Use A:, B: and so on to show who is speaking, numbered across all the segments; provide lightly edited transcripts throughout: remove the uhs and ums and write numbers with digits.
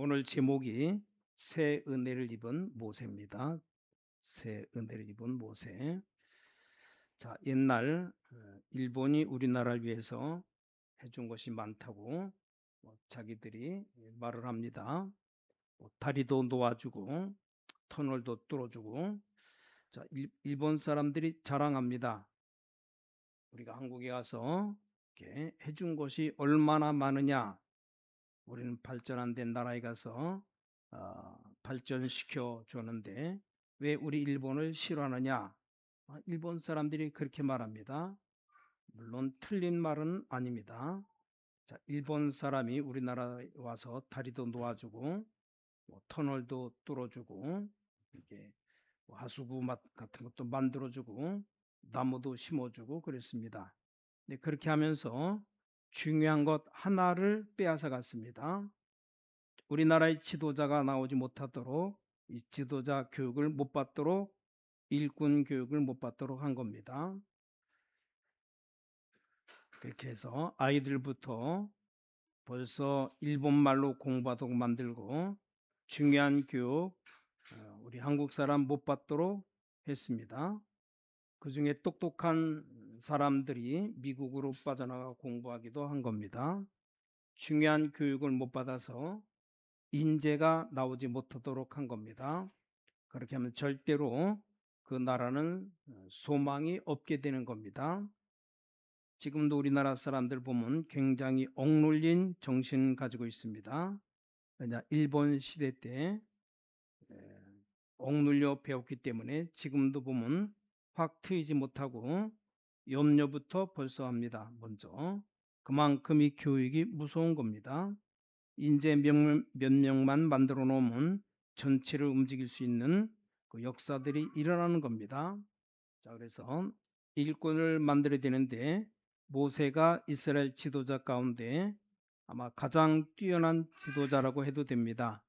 A: 오늘 제목이 새 은혜를 입은 모세입니다. 새 은혜를 입은 모세. 자, 옛날 일본이 우리나라를 위해서 해준 것이 많다고 자기들이 말을 합니다. 다리도 놓아주고 터널도 뚫어주고. 자, 일본 사람들이 자랑합니다. 우리가 한국에 와서 이렇게 해준 것이 얼마나 많으냐. 우리는 발전 안 된 나라에 가서 발전시켜 줬는데 왜 우리 일본을 싫어하느냐? 일본 사람들이 그렇게 말합니다. 물론 틀린 말은 아닙니다. 자, 일본 사람이 우리나라에 와서 다리도 놓아주고 터널도 뚫어주고 이게 하수구 같은 것도 만들어주고 나무도 심어주고 그랬습니다. 근데 그렇게 하면서 중요한 것 하나를 빼앗아 갔습니다. 우리나라의 지도자가 나오지 못하도록 이 지도자 교육을 못 받도록 일꾼 교육을 못 받도록 한 겁니다. 그렇게 해서 아이들부터 벌써 일본말로 공부하도록 만들고 중요한 교육 우리 한국 사람 못 받도록 했습니다. 그 중에 똑똑한 사람들이 미국으로 빠져나가 공부하기도 한 겁니다. 중요한 교육을 못 받아서 인재가 나오지 못하도록 한 겁니다. 그렇게 하면 절대로 그 나라는 소망이 없게 되는 겁니다. 지금도 우리나라 사람들 보면 굉장히 억눌린 정신 가지고 있습니다. 왜냐, 일본 시대 때 억눌려 배웠기 때문에 지금도 보면 확 트이지 못하고 염려부터 벌써 합니다. 먼저 그만큼 이 교육이 무서운 겁니다. 인재 몇 명만 만들어 놓으면 전체를 움직일 수 있는 그 역사들이 일어나는 겁니다. 자, 그래서 일꾼을 만들어야 되는데 모세가 이스라엘 지도자 가운데 아마 가장 뛰어난 지도자라고 해도 됩니다.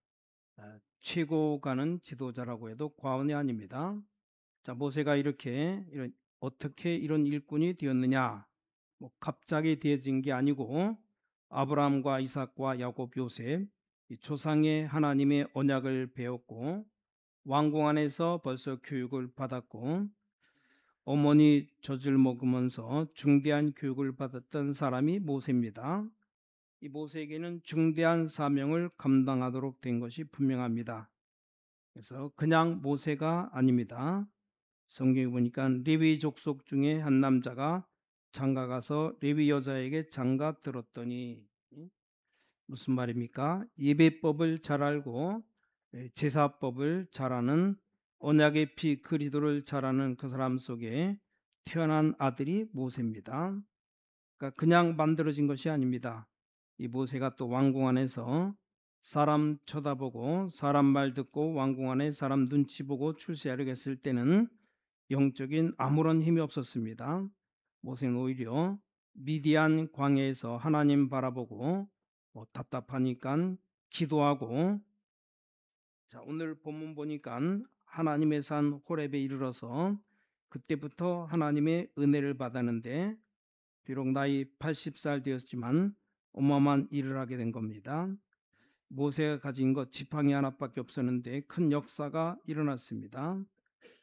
A: 최고 가는 지도자라고 해도 과언이 아닙니다. 자, 모세가 어떻게 이런 일꾼이 되었느냐? 갑자기 되어진 게 아니고 아브라함과 이삭과 야곱, 요셉 이 조상의 하나님의 언약을 배웠고 왕궁 안에서 벌써 교육을 받았고 어머니 젖을 먹으면서 중대한 교육을 받았던 사람이 모세입니다. 이 모세에게는 중대한 사명을 감당하도록 된 것이 분명합니다. 그래서 그냥 모세가 아닙니다. 성경에 보니까 레위 족속 중에 한 남자가 장가 가서 레위 여자에게 장가 들었더니 무슨 말입니까? 예배법을 잘 알고 제사법을 잘 아는 언약의 피 그리스도를 잘 아는 그 사람 속에 태어난 아들이 모세입니다. 그러니까 그냥 만들어진 것이 아닙니다. 이 모세가 또 왕궁 안에서 사람 쳐다보고 사람 말 듣고 왕궁 안에 사람 눈치 보고 출세하려고 했을 때는 영적인 아무런 힘이 없었습니다. 모세는 오히려 미디안 광야에서 하나님 바라보고 답답하니까 기도하고, 자, 오늘 본문 보니까 하나님의 산 호렙에 이르러서 그때부터 하나님의 은혜를 받았는데 비록 나이 80살 되었지만 어마어마한 일을 하게 된 겁니다. 모세가 가진 것 지팡이 하나밖에 없었는데 큰 역사가 일어났습니다.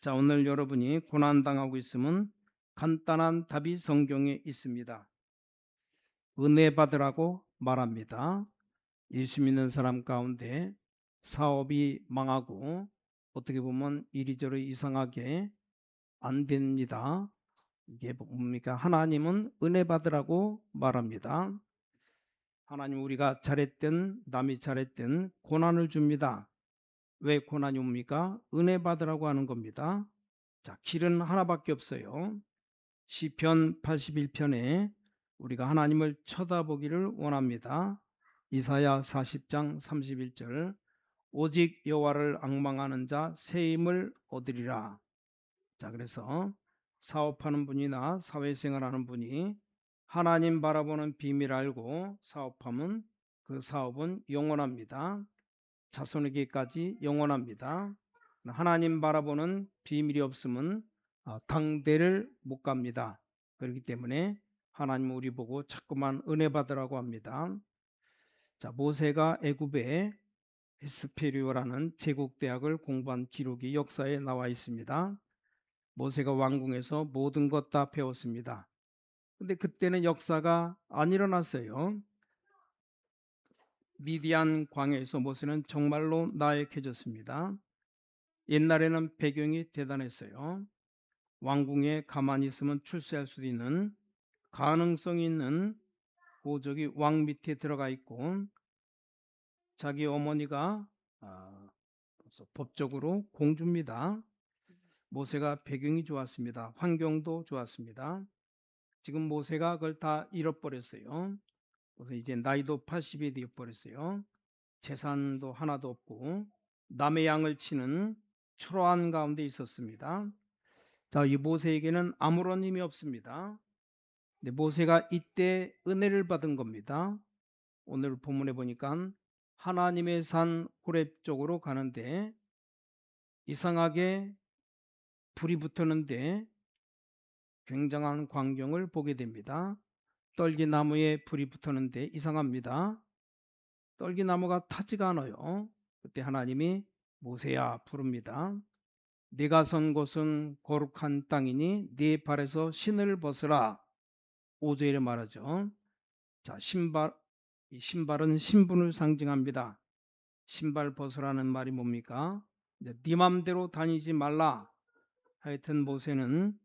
A: 자, 오늘 여러분이 고난당하고 있으면 간단한 답이 성경에 있습니다. 은혜 받으라고 말합니다. 예수 믿는 사람 가운데 사업이 망하고 어떻게 보면 이리저리 이상하게 안 됩니다. 이게 뭡니까? 하나님은 은혜 받으라고 말합니다. 하나님 우리가 잘했든 남이 잘했든 고난을 줍니다. 왜 고난이 옵니까? 은혜 받으라고 하는 겁니다. 자, 길은 하나밖에 없어요. 시편 81편에 우리가 하나님을 쳐다보기를 원합니다. 이사야 40장 31절 오직 여호와를 앙망하는 자 새 힘을 얻으리라. 자, 그래서 사업하는 분이나 사회생활하는 분이 하나님 바라보는 비밀 알고 사업하면 그 사업은 영원합니다. 자손에게까지 영원합니다. 하나님 바라보는 비밀이 없으면 당대를 못 갑니다. 그렇기 때문에 하나님 우리 보고 자꾸만 은혜 받으라고 합니다. 자, 모세가 애굽에 헤스페리오라는 제국 대학을 공부한 기록이 역사에 나와 있습니다. 모세가 왕궁에서 모든 것 다 배웠습니다. 근데 그때는 역사가 안 일어났어요. 미디안 광야에서 모세는 정말로 나약해졌습니다. 옛날에는 배경이 대단했어요. 왕궁에 가만히 있으면 출세할 수도 있는 가능성이 있는 보족이 왕 밑에 들어가 있고, 자기 어머니가 법적으로 공주입니다. 모세가 배경이 좋았습니다. 환경도 좋았습니다. 지금 모세가 그걸 다 잃어버렸어요. 그래서 이제 나이도 80이 되어버렸어요. 재산도 하나도 없고 남의 양을 치는 초라한 가운데 있었습니다. 자, 이 모세에게는 아무런 힘이 없습니다. 근데 모세가 이때 은혜를 받은 겁니다. 오늘 본문에 보니까 하나님의 산 호렙 쪽으로 가는데 이상하게 불이 붙었는데 굉장한 광경을 보게 됩니다. 떨기나무에 불이 붙었는데 이상합니다. 떨기나무가 타지가 않아요. 그때 하나님이 모세야 부릅니다. 네가 선 곳은 거룩한 땅이니 네 발에서 신을 벗으라. 5절에 말하죠. 자, 이 신발은 신분을 상징합니다. 신발 벗으라는 말이 뭡니까? 네 맘대로 다니지 말라. 하여튼 모세는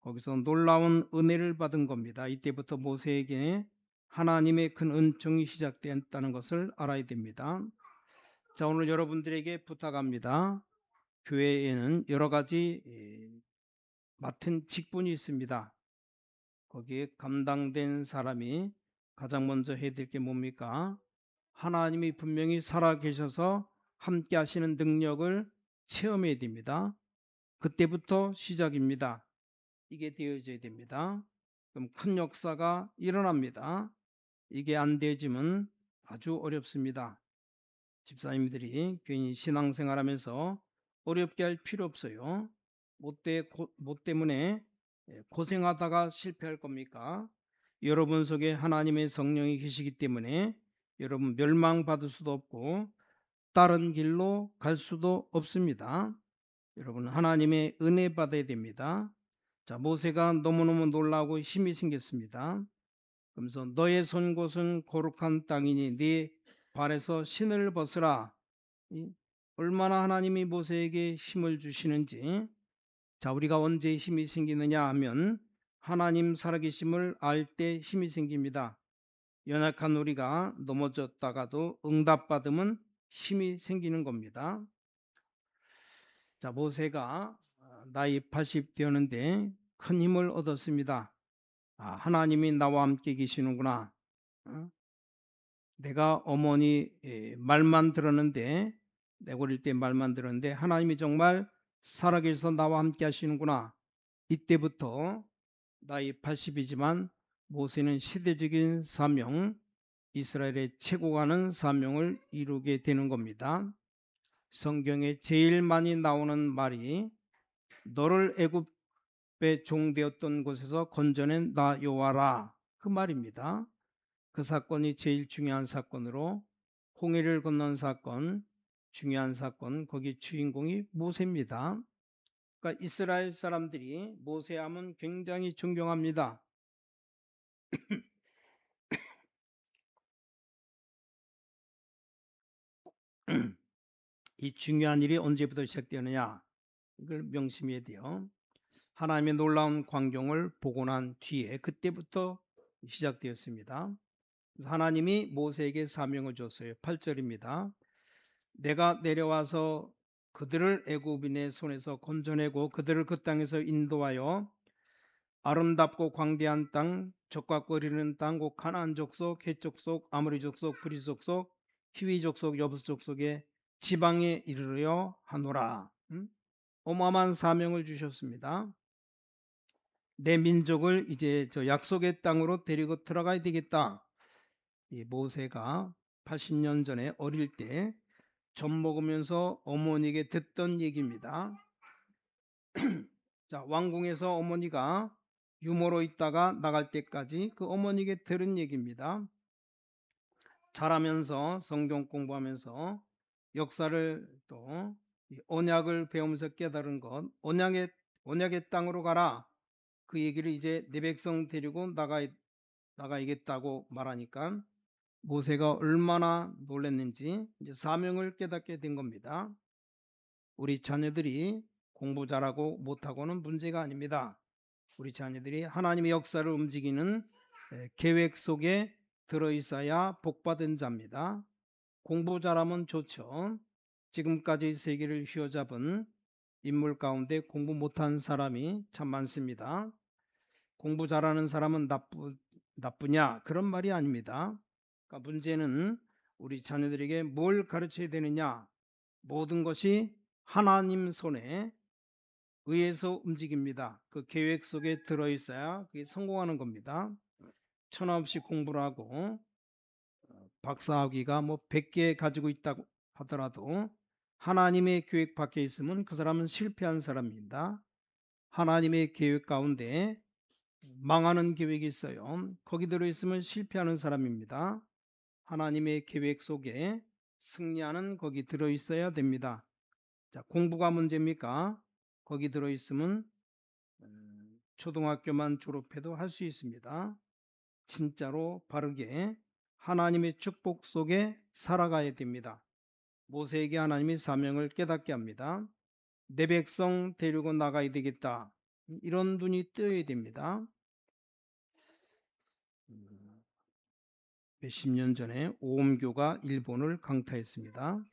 A: 거기서 놀라운 은혜를 받은 겁니다. 이때부터 모세에게 하나님의 큰 은총이 시작됐다는 것을 알아야 됩니다. 자, 오늘 여러분들에게 부탁합니다. 교회에는 여러 가지 맡은 직분이 있습니다. 거기에 감당된 사람이 가장 먼저 해야 될 게 뭡니까? 하나님이 분명히 살아계셔서 함께 하시는 능력을 체험해야 됩니다. 그때부터 시작입니다. 이게 되어져야 됩니다. 그럼 큰 역사가 일어납니다. 이게 안 되어지면 아주 어렵습니다. 집사님들이 괜히 신앙생활하면서 어렵게 할 필요 없어요. 뭐 때문에 고생하다가 실패할 겁니까? 여러분 속에 하나님의 성령이 계시기 때문에 여러분 멸망받을 수도 없고 다른 길로 갈 수도 없습니다. 여러분 하나님의 은혜 받아야 됩니다. 자, 모세가 너무너무 놀라고 힘이 생겼습니다. 그러면서 너의 선 곳은 거룩한 땅이니 네 발에서 신을 벗으라. 얼마나 하나님이 모세에게 힘을 주시는지. 자, 우리가 언제 힘이 생기느냐 하면 하나님 살아계심을 알 때 힘이 생깁니다. 연약한 우리가 넘어졌다가도 응답받으면 힘이 생기는 겁니다. 자, 모세가 나이 80 되었는데 큰 힘을 얻었습니다. 하나님이 나와 함께 계시는구나. 내가 어머니 말만 들었는데, 내 어릴 때 말만 들었는데 하나님이 정말 살아계셔서 나와 함께 하시는구나. 이때부터 나이 80이지만 모세는 시대적인 사명, 이스라엘의 최고가는 사명을 이루게 되는 겁니다. 성경에 제일 많이 나오는 말이 너를 애굽의 종되었던 곳에서 건져낸 나 여호와라, 그 말입니다. 그 사건이 제일 중요한 사건으로, 홍해를 건넌 사건, 중요한 사건, 거기 주인공이 모세입니다. 그러니까 이스라엘 사람들이 모세하면 굉장히 존경합니다. 이 중요한 일이 언제부터 시작되느냐, 이걸 명심해야 돼요. 하나님의 놀라운 광경을 보고 난 뒤에 그때부터 시작되었습니다. 하나님이 모세에게 사명을 줬어요. 8절입니다. 내가 내려와서 그들을 애굽인의 손에서 건져내고 그들을 그 땅에서 인도하여 아름답고 광대한 땅, 적과 끓이는 땅, 곧 가나안 족속, 헷 족속, 아모리 족속, 브리스 족속, 히위 족속, 여부스 족속의 지방에 이르려 하노라. 어마어마한 사명을 주셨습니다. 내 민족을 이제 저 약속의 땅으로 데리고 들어가야 되겠다. 이 모세가 80년 전에 어릴 때 젖 먹으면서 어머니에게 듣던 얘기입니다. 자, 왕궁에서 어머니가 유모로 있다가 나갈 때까지 그 어머니에게 들은 얘기입니다. 자라면서 성경 공부하면서 역사를 또 언약을 배우면서 깨달은 것, 언약의 땅으로 가라. 그 얘기를 이제 내 백성 데리고 나가야겠다고 말하니까 모세가 얼마나 놀랐는지 이제 사명을 깨닫게 된 겁니다. 우리 자녀들이 공부 잘하고 못하고는 문제가 아닙니다. 우리 자녀들이 하나님의 역사를 움직이는 계획 속에 들어있어야 복받은 자입니다. 공부 잘하면 좋죠. 지금까지 세계를 휘어잡은 인물 가운데 공부 못한 사람이 참 많습니다. 공부 잘하는 사람은 나쁘냐? 그런 말이 아닙니다. 그러니까 문제는 우리 자녀들에게 뭘 가르쳐야 되느냐? 모든 것이 하나님 손에 의해서 움직입니다. 그 계획 속에 들어있어야 그게 성공하는 겁니다. 천하 없이 공부를 하고 박사학위가 뭐 100개 가지고 있다고 하더라도 하나님의 계획 밖에 있으면 그 사람은 실패한 사람입니다. 하나님의 계획 가운데 망하는 계획이 있어요. 거기 들어있으면 실패하는 사람입니다. 하나님의 계획 속에 승리하는 거기 들어있어야 됩니다. 자, 공부가 문제입니까? 거기 들어있으면 초등학교만 졸업해도 할 수 있습니다. 진짜로 바르게 하나님의 축복 속에 살아가야 됩니다. 모세에게 하나님이 사명을 깨닫게 합니다. 내 백성 데리고 나가야 되겠다. 이런 눈이 뜨여야 됩니다. 몇십 년 전에 오음교가 일본을 강타했습니다.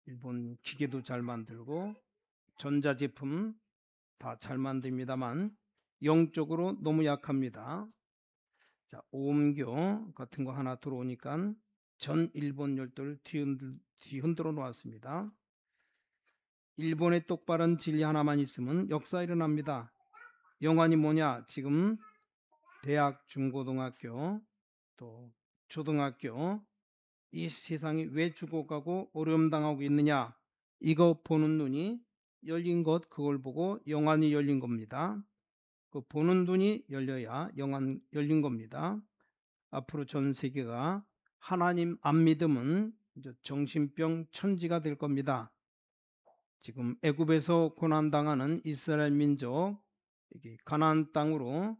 A: 일본 기계도 잘 만들고 전자제품 다 잘 만듭니다만 영적으로 너무 약합니다. 자, 오음교 같은 거 하나 들어오니까 전 일본 열도를 뒤흔들어 놓았습니다. 일본의 똑바른 진리 하나만 있으면 역사 일어납니다. 영환이 뭐냐? 지금 대학, 중고등학교, 또 초등학교 이 세상이 왜 죽어가고 어려움 당하고 있느냐? 이거 보는 눈이 열린 것, 그걸 보고 영안이 열린 겁니다. 그 보는 눈이 열려야 영안 열린 겁니다. 앞으로 전 세계가 하나님 안 믿으면 정신병 천지가 될 겁니다. 지금 애굽에서 고난당하는 이스라엘 민족 가나안 땅으로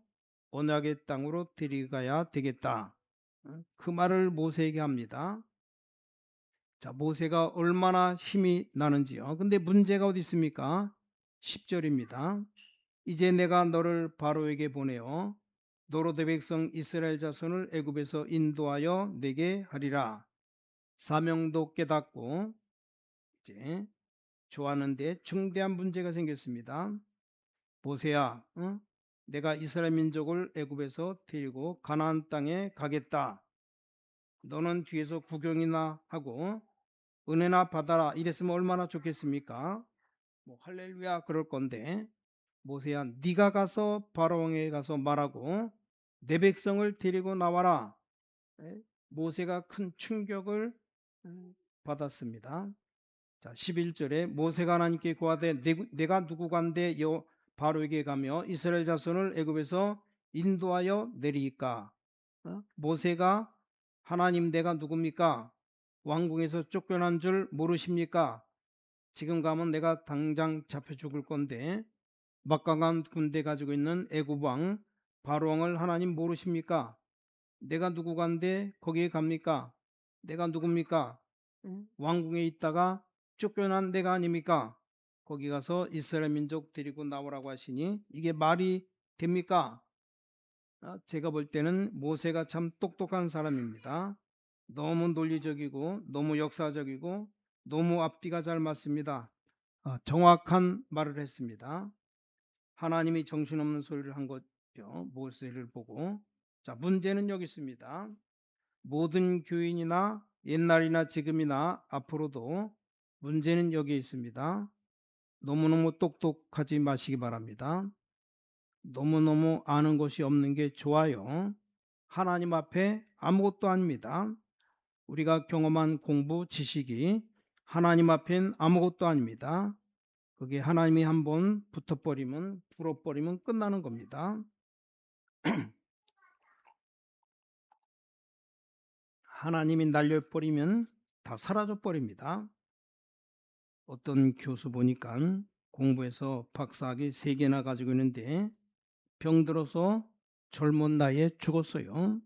A: 언약의 땅으로 데려가야 되겠다. 그 말을 모세에게 합니다. 자, 모세가 얼마나 힘이 나는지요. 근데 문제가 어디 있습니까? 10절입니다. 이제 내가 너를 바로에게 보내어 너로 내 백성 이스라엘 자손을 애굽에서 인도하여 내게 하리라. 사명도 깨닫고 이제 좋아하는데 중대한 문제가 생겼습니다. 모세야, 내가 이스라엘 민족을 애굽에서 데리고 가나안 땅에 가겠다. 너는 뒤에서 구경이나 하고 은혜나 받아라. 이랬으면 얼마나 좋겠습니까? 뭐 할렐루야 그럴 건데 모세야 네가 가서 바로왕에 가서 말하고 내 백성을 데리고 나와라. 모세가 큰 충격을 받았습니다. 자, 11절에 모세가 하나님께 고하되 내가 누구간데 바로에게 가며 이스라엘 자손을 애굽에서 인도하여 내리까? 모세가 하나님 내가 누굽니까? 왕궁에서 쫓겨난 줄 모르십니까? 지금 가면 내가 당장 잡혀 죽을 건데 막강한 군대 가지고 있는 애굽 왕 바로 왕을 하나님 모르십니까? 내가 누구간데 거기에 갑니까? 내가 누굽니까? 왕궁에 있다가 쫓겨난 내가 아닙니까? 거기 가서 이스라엘 민족 데리고 나오라고 하시니 이게 말이 됩니까? 제가 볼 때는 모세가 참 똑똑한 사람입니다. 너무 논리적이고 너무 역사적이고 너무 앞뒤가 잘 맞습니다. 정확한 말을 했습니다. 하나님이 정신없는 소리를 한 거죠. 모세를 보고. 자, 문제는 여기 있습니다. 모든 교인이나 옛날이나 지금이나 앞으로도 문제는 여기 있습니다. 너무너무 똑똑하지 마시기 바랍니다. 너무너무 아는 것이 없는 게 좋아요. 하나님 앞에 아무것도 아닙니다. 우리가 경험한 공부, 지식이 하나님 앞엔 아무것도 아닙니다. 그게 하나님이 한번 붙어버리면 불어버리면 끝나는 겁니다. 하나님이 날려버리면 다 다 사라져 버립니다. 어떤 교수 보니까 공부해서 박사학위 3개나 가지고 있는데 병들어서 젊은 나이에 죽었어요.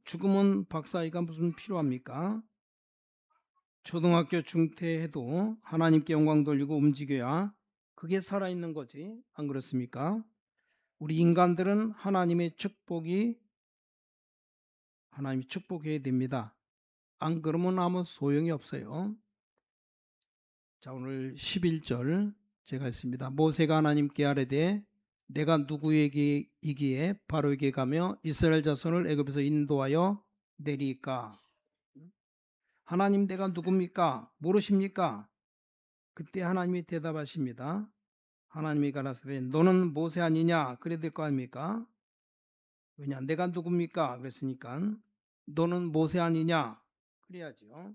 A: 죽으면 박사학위가 무슨 필요합니까? 초등학교 중퇴해도 하나님께 영광 돌리고 움직여야 그게 살아있는 거지, 안 그렇습니까? 우리 인간들은 하나님이 축복해야 됩니다. 안 그러면 아무 소용이 없어요. 자, 오늘 11절 제가 했습니다. 모세가 하나님께 아뢰되 내가 누구에게이기에 바로에게 가며 이스라엘 자손을 애굽에서 인도하여 내리까? 하나님, 내가 누굽니까? 모르십니까? 그때 하나님이 대답하십니다. 하나님이 가라사대 너는 모세 아니냐? 그래야 될 거 아닙니까? 왜냐, 내가 누굽니까? 그랬으니까 너는 모세 아니냐? 그래야죠.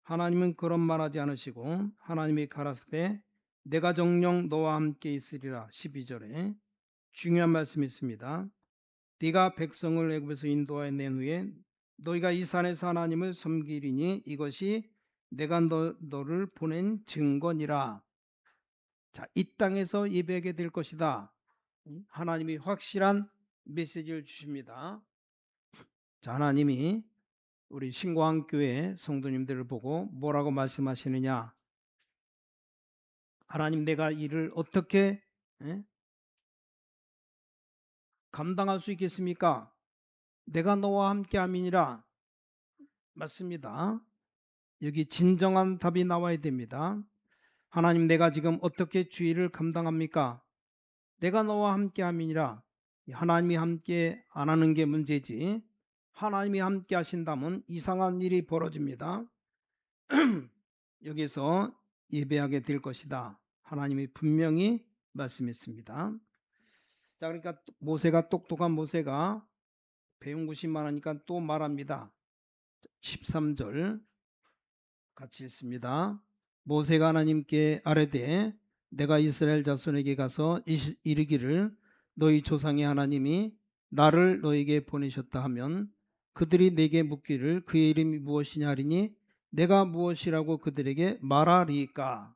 A: 하나님은 그런 말하지 않으시고 하나님이 가라사대 내가 정녕 너와 함께 있으리라. 12절에 중요한 말씀이 있습니다. 네가 백성을 애굽에서 인도하여 낸 후에 너희가 이 산에서 하나님을 섬기리니 이것이 내가 너를 보낸 증거니라. 자, 이 땅에서 예배하게 될 것이다. 하나님이 확실한 메시지를 주십니다. 자, 하나님이 우리 신광교회 성도님들을 보고 뭐라고 말씀하시느냐? 하나님, 내가 이를 어떻게 감당할 수 있겠습니까? 내가 너와 함께 함이니라. 맞습니다. 여기 진정한 답이 나와야 됩니다. 하나님, 내가 지금 어떻게 주의를 감당합니까? 내가 너와 함께 함이니라. 하나님이 함께 안 하는 게 문제지, 하나님이 함께 하신다면 이상한 일이 벌어집니다. 여기서 예배하게 될 것이다. 하나님이 분명히 말씀했습니다. 자, 그러니까 모세가, 똑똑한 모세가 배운 것이 많으니까 또 말합니다. 13절 같이 읽습니다. 모세가 하나님께 아뢰되 내가 이스라엘 자손에게 가서 이르기를 너희 조상의 하나님이 나를 너에게 보내셨다 하면 그들이 내게 묻기를 그의 이름이 무엇이냐 하리니 내가 무엇이라고 그들에게 말하리까?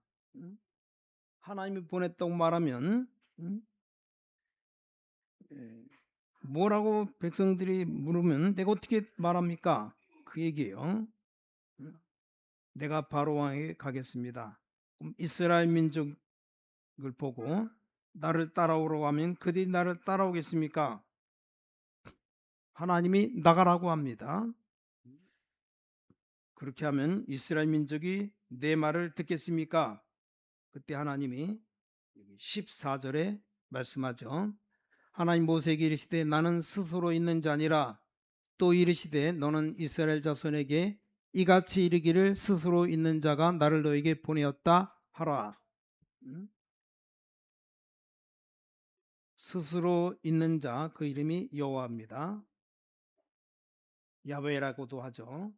A: 하나님이 보냈다고 말하면 뭐라고 백성들이 물으면 내가 어떻게 말합니까? 그 얘기예요. 내가 바로 왕에게 가겠습니다. 그럼 이스라엘 민족을 보고 나를 따라오라고 하면 그들이 나를 따라오겠습니까? 하나님이 나가라고 합니다. 그렇게 하면 이스라엘 민족이 내 말을 듣겠습니까? 그때 하나님이 14절에 말씀하죠. 하나님 모세에게 이르시되 나는 스스로 있는 자니라. 또 이르시되 너는 이스라엘 자손에게 이같이 이르기를 스스로 있는 자가 나를 너에게 보내었다 하라. 스스로 있는 자, 그 이름이 여호와입니다. 야훼라고도 하죠.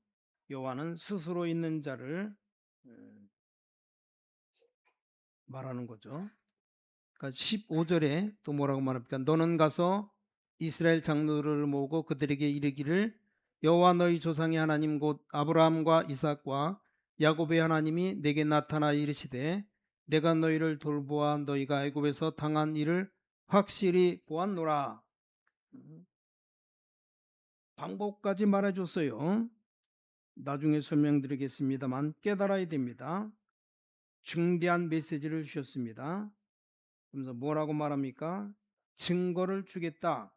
A: 여호와는 스스로 있는 자를 말하는 거죠. 그러니까 15절에 또 뭐라고 말합니까? 너는 가서 이스라엘 장로들을 모으고 그들에게 이르기를 여호와 너희 조상의 하나님 곧 아브라함과 이삭과 야곱의 하나님이 내게 나타나 이르시되 내가 너희를 돌보아 너희가 애굽에서 당한 일을 확실히 보았노라. 방법까지 말해줬어요. 나중에 설명드리겠습니다만 깨달아야 됩니다. 중대한 메시지를 주셨습니다. 그래서 뭐라고 말합니까? 증거를 주겠다.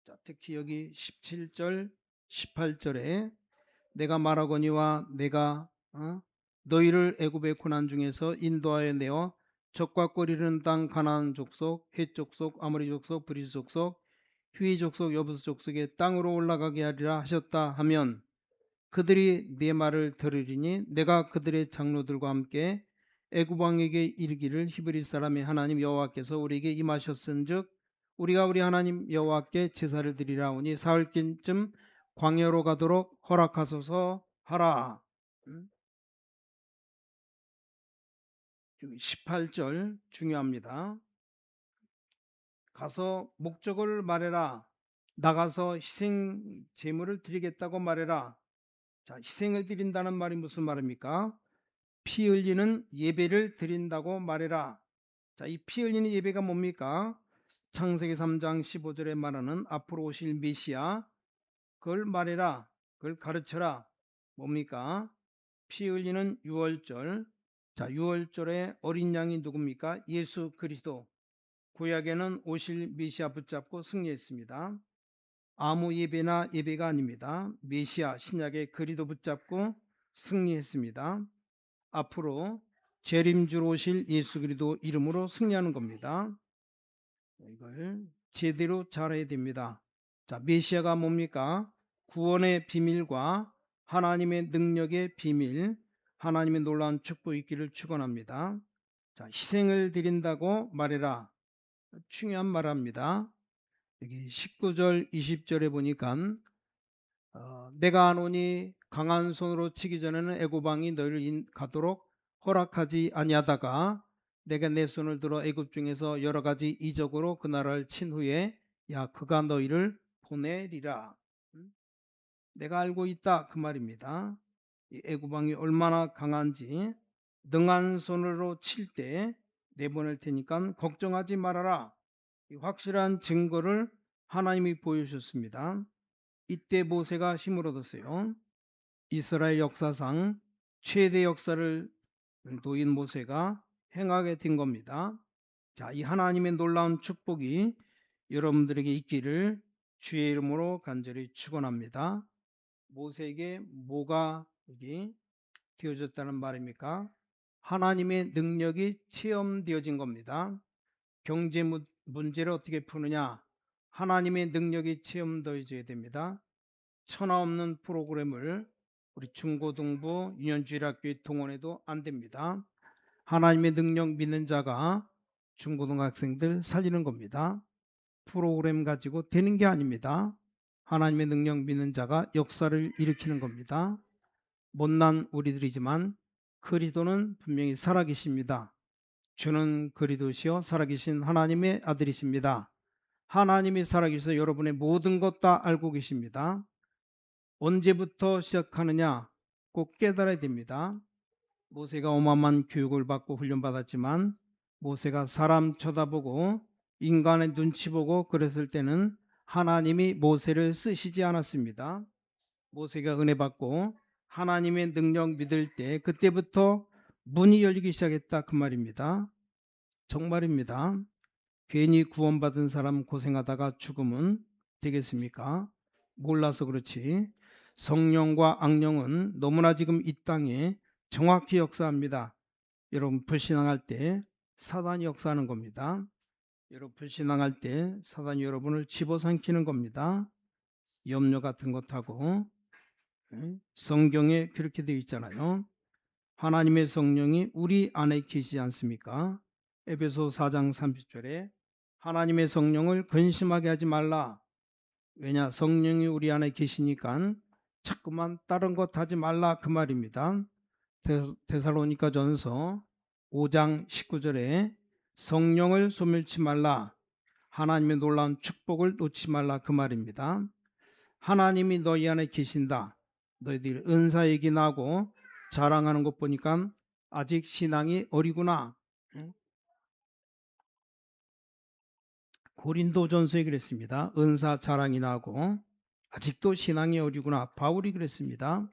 A: 자, 특히 여기 17절 18절에 내가 말하거니와 내가 너희를 애굽의 고난 중에서 인도하여 내어 적과 꼴이르는 땅 가나안 족속, 헷 족속, 아모리 족속, 브리스 족속, 휘 족속, 여부스 족속의 땅으로 올라가게 하리라 하셨다 하면 그들이 네 말을 들으리니 내가 그들의 장로들과 함께 애굽 왕에게 이르기를 히브리 사람의 하나님 여호와께서 우리에게 임하셨은즉 우리가 우리 하나님 여호와께 제사를 드리라 하오니 사흘쯤 광야로 가도록 허락하소서 하라. 18절 중요합니다. 가서 목적을 말해라. 나가서 희생 제물을 드리겠다고 말해라. 자, 희생을 드린다는 말이 무슨 말입니까? 피 흘리는 예배를 드린다고 말해라. 자, 이 피 흘리는 예배가 뭡니까? 창세기 3장 15절에 말하는 앞으로 오실 메시아, 그걸 말해라. 그걸 가르쳐라. 뭡니까? 피 흘리는 유월절. 자, 유월절에 어린 양이 누굽니까? 예수 그리스도. 구약에는 오실 메시아 붙잡고 승리했습니다. 아무 예배나 예배가 아닙니다. 메시아 신약의 그리스도 붙잡고 승리했습니다. 앞으로 재림주로 오실 예수 그리스도 이름으로 승리하는 겁니다. 이걸 제대로 잘해야 됩니다. 자, 메시아가 뭡니까? 구원의 비밀과 하나님의 능력의 비밀, 하나님의 놀라운 축복이 있기를 축원합니다. 자, 희생을 드린다고 말해라. 중요한 말합니다. 여기 19절 20절에 보니까 내가 아노니 강한 손으로 치기 전에는 애고방이 너희를 가도록 허락하지 아니하다가 내가 내 손을 들어 애굽 중에서 여러 가지 이적으로 그 나라를 친 후에 야 그가 너희를 보내리라. 내가 알고 있다 그 말입니다. 이 애고방이 얼마나 강한지 능한 손으로 칠 때 내보낼 테니까 걱정하지 말아라. 이 확실한 증거를 하나님이 보여주셨습니다. 이때 모세가 힘을 얻었어요. 이스라엘 역사상 최대 역사를 놓인 모세가 행하게 된 겁니다. 자, 이 하나님의 놀라운 축복이 여러분들에게 있기를 주의 이름으로 간절히 축원합니다. 모세에게 뭐가 여기 되어졌다는 말입니까? 하나님의 능력이 체험되어진 겁니다. 경제 문제를 어떻게 푸느냐? 하나님의 능력이 체험되어져야 됩니다. 천하 없는 프로그램을 우리 중고등부 유년주일학교에 동원해도 안 됩니다. 하나님의 능력 믿는 자가 중고등학생들 살리는 겁니다. 프로그램 가지고 되는 게 아닙니다. 하나님의 능력 믿는 자가 역사를 일으키는 겁니다. 못난 우리들이지만 그리스도는 분명히 살아계십니다. 주는 그리스도시요 살아계신 하나님의 아들이십니다. 하나님이 살아계셔서 여러분의 모든 것 다 알고 계십니다. 언제부터 시작하느냐 꼭 깨달아야 됩니다. 모세가 어마어마한 교육을 받고 훈련받았지만 모세가 사람 쳐다보고 인간의 눈치 보고 그랬을 때는 하나님이 모세를 쓰시지 않았습니다. 모세가 은혜 받고 하나님의 능력 믿을 때 그때부터 문이 열리기 시작했다 그 말입니다. 정말입니다. 괜히 구원받은 사람 고생하다가 죽으면 되겠습니까? 몰라서 그렇지. 성령과 악령은 너무나 지금 이 땅에 정확히 역사합니다. 여러분 불신앙할 때 사단이 역사하는 겁니다. 여러분 불신앙할 때 사단이 여러분을 집어삼키는 겁니다. 염려 같은 것하고 성경에 그렇게 되어 있잖아요. 하나님의 성령이 우리 안에 계시지 않습니까? 에베소 4장 30절에 하나님의 성령을 근심하게 하지 말라. 왜냐 성령이 우리 안에 계시니까 자꾸만 다른 것 하지 말라 그 말입니다. 데살로니가 전서 5장 19절에 성령을 소멸치 말라. 하나님의 놀라운 축복을 놓지 말라 그 말입니다. 하나님이 너희 안에 계신다. 너희들이 은사 얘기나 하고 자랑하는 것 보니까 아직 신앙이 어리구나. 고린도전서에 그랬습니다. 은사 자랑이나 하고 아직도 신앙이 어리구나. 바울이 그랬습니다.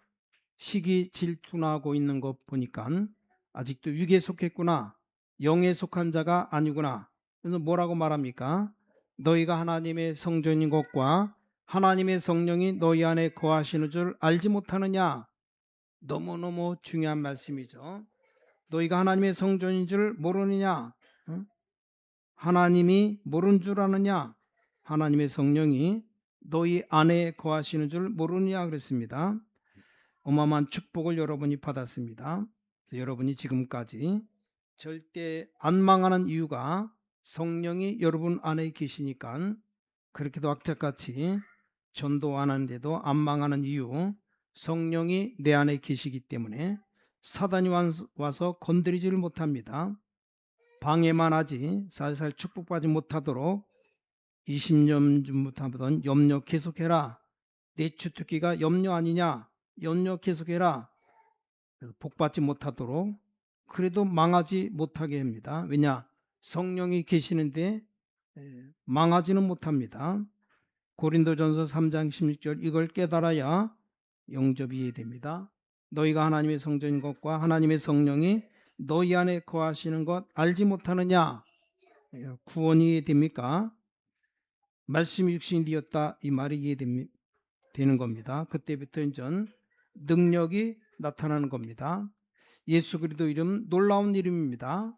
A: 시기 질투나 하고 있는 것 보니까 아직도 육에 속했구나. 영에 속한 자가 아니구나. 그래서 뭐라고 말합니까? 너희가 하나님의 성전인 것과 하나님의 성령이 너희 안에 거하시는 줄 알지 못하느냐? 너무너무 중요한 말씀이죠. 너희가 하나님의 성전인 줄 모르느냐? 하나님이 모르는 줄 아느냐? 하나님의 성령이 너희 안에 거하시는 줄 모르느냐 그랬습니다. 어마어마한 축복을 여러분이 받았습니다. 그래서 여러분이 지금까지 절대 안 망하는 이유가 성령이 여러분 안에 계시니까 그렇게도 악착같이 전도 안 하는데도 안 망하는 이유 성령이 내 안에 계시기 때문에 사단이 와서 건드리지를 못합니다. 방해만 하지 살살 축복받지 못하도록 20년 전부터 하던 염려 계속해라. 내 주특기가 염려 아니냐? 염려 계속해라. 복받지 못하도록. 그래도 망하지 못하게 합니다. 왜냐? 성령이 계시는데 망하지는 못합니다. 고린도전서 3장 16절, 이걸 깨달아야 영접이 이해됩니다. 너희가 하나님의 성전인 것과 하나님의 성령이 너희 안에 거하시는 것 알지 못하느냐? 구원이 이해됩니까? 말씀이 육신이 되었다, 이 말이 이해되는 겁니다. 그때부터 이제 능력이 나타나는 겁니다. 예수 그리스도 이름 놀라운 이름입니다.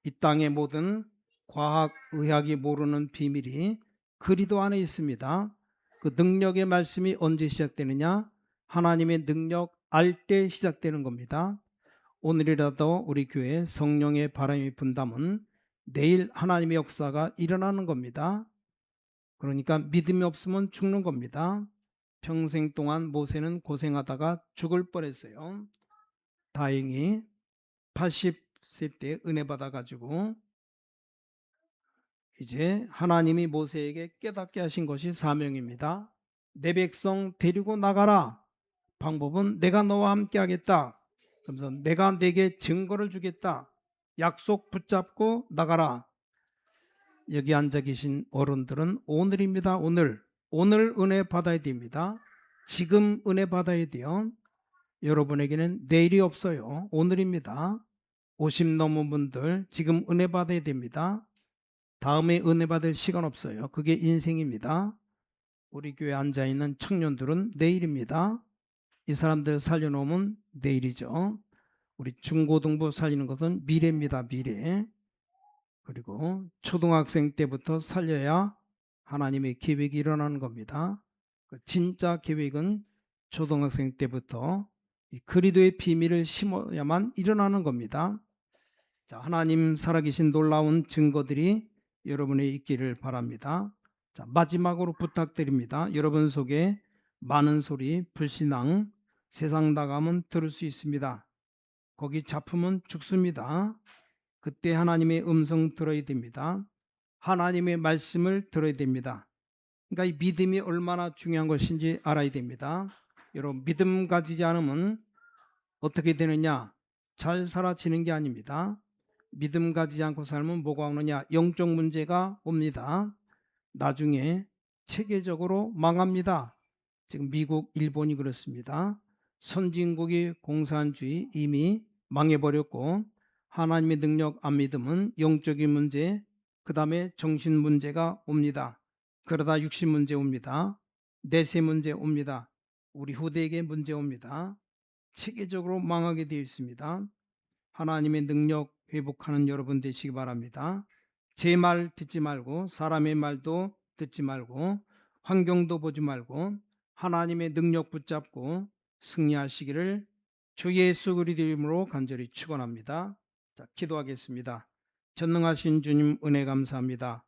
A: 이 땅의 모든 과학, 의학이 모르는 비밀이 그리스도 안에 있습니다. 그 능력의 말씀이 언제 시작되느냐? 하나님의 능력 알 때 시작되는 겁니다. 오늘이라도 우리 교회 성령의 바람이 분다면 내일 하나님의 역사가 일어나는 겁니다. 그러니까 믿음이 없으면 죽는 겁니다. 평생 동안 모세는 고생하다가 죽을 뻔했어요. 다행히 80세 때 은혜 받아가지고 이제 하나님이 모세에게 깨닫게 하신 것이 사명입니다. 내 백성 데리고 나가라. 방법은 내가 너와 함께 하겠다. 그러면서 내가 네게 증거를 주겠다. 약속 붙잡고 나가라. 여기 앉아 계신 어른들은 오늘입니다. 오늘 은혜 받아야 됩니다. 지금 은혜 받아야 돼요. 여러분에게는 내일이 없어요. 오늘입니다. 50 넘은 분들 지금 은혜 받아야 됩니다. 다음에 은혜 받을 시간 없어요. 그게 인생입니다. 우리 교회 앉아있는 청년들은 내일입니다. 이 사람들 살려놓으면 내일이죠. 우리 중고등부 살리는 것은 미래입니다. 미래. 그리고 초등학생 때부터 살려야 하나님의 계획이 일어나는 겁니다. 진짜 계획은 초등학생 때부터 이 그리스도의 비밀을 심어야만 일어나는 겁니다. 자, 하나님 살아계신 놀라운 증거들이 여러분에 있기를 바랍니다. 자, 마지막으로 부탁드립니다. 여러분 속에 많은 소리, 불신앙, 세상 나가면 들을 수 있습니다. 거기 잡히면 죽습니다. 그때 하나님의 음성 들어야 됩니다. 하나님의 말씀을 들어야 됩니다. 그러니까 이 믿음이 얼마나 중요한 것인지 알아야 됩니다. 여러분, 믿음 가지지 않으면 어떻게 되느냐? 잘 살아지는 게 아닙니다. 믿음 가지지 않고 살면 뭐가 오느냐? 영적 문제가 옵니다. 나중에 체계적으로 망합니다. 지금 미국, 일본이 그렇습니다. 선진국이 공산주의 이미 망해버렸고 하나님의 능력 안 믿으면 영적인 문제, 그 다음에 정신 문제가 옵니다. 그러다 육신 문제 옵니다. 내세 문제 옵니다. 우리 후대에게 문제 옵니다. 체계적으로 망하게 되어 있습니다. 하나님의 능력 회복하는 여러분 되시기 바랍니다. 제 말 듣지 말고 사람의 말도 듣지 말고 환경도 보지 말고 하나님의 능력 붙잡고 승리하시기를 주 예수 그리스도 이름으로 간절히 축원합니다. 자, 기도하겠습니다. 전능하신 주님 은혜 감사합니다.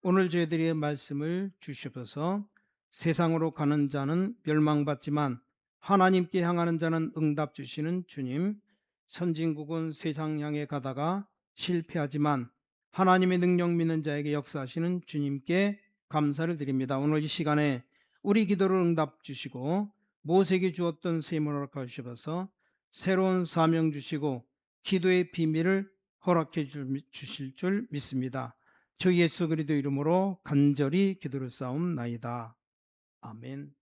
A: 오늘 저희들의 말씀을 주셔서 세상으로 가는 자는 멸망받지만 하나님께 향하는 자는 응답 주시는 주님, 선진국은 세상 향해 가다가 실패하지만 하나님의 능력 믿는 자에게 역사하시는 주님께 감사를 드립니다. 오늘 이 시간에 우리 기도를 응답 주시고 모세에게 주었던 셈을 허락하여 주셔서 새로운 사명 주시고 기도의 비밀을 허락해 주실 줄 믿습니다. 주 예수 그리스도 이름으로 간절히 기도를 쌓옵나이다. 아멘.